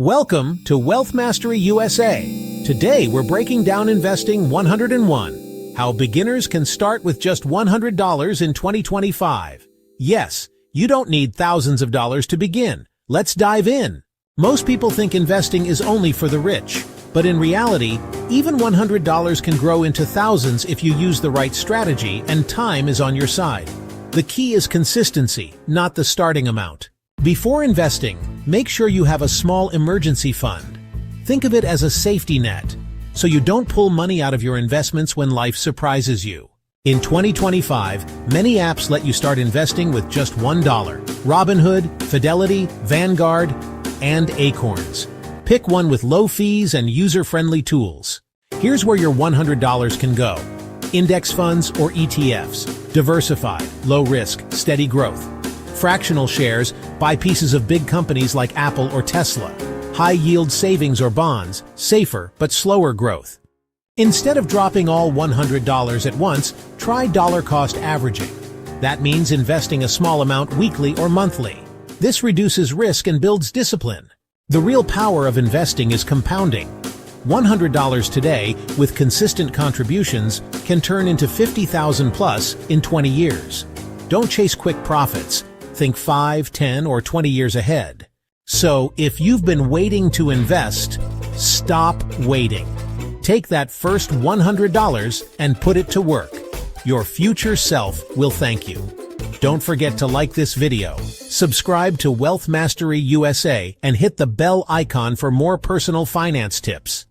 Welcome to Wealth Mastery USA. Today we're breaking down Investing 101, how beginners can start with just $100 in 2025. Yes, you don't need thousands of dollars to begin. Let's dive in. Most people think investing is only for the rich, but in reality, even $100 can grow into thousands if you use the right strategy and time is on your side. The key is consistency, not the starting amount. Before investing, make sure you have a small emergency fund. Think of it as a safety net, so you don't pull money out of your investments when life surprises you. In 2025, many apps let you start investing with just $1. Robinhood, Fidelity, Vanguard, and Acorns. Pick one with low fees and user-friendly tools. Here's where your $100 can go. Index funds or ETFs. Diversified, low risk, steady growth. Fractional shares, buy pieces of big companies like Apple or Tesla. High-yield savings or bonds, safer but slower growth. Instead of dropping all $100 at once, try dollar-cost averaging. That means investing a small amount weekly or monthly. This reduces risk and builds discipline. The real power of investing is compounding. $100 today, with consistent contributions, can turn into $50,000 plus in 20 years. Don't chase quick profits. Think 5, 10, or 20 years ahead. So, if you've been waiting to invest, stop waiting. Take that first $100 and put it to work. Your future self will thank you. Don't forget to like this video, subscribe to Wealth Mastery USA, and hit the bell icon for more personal finance tips.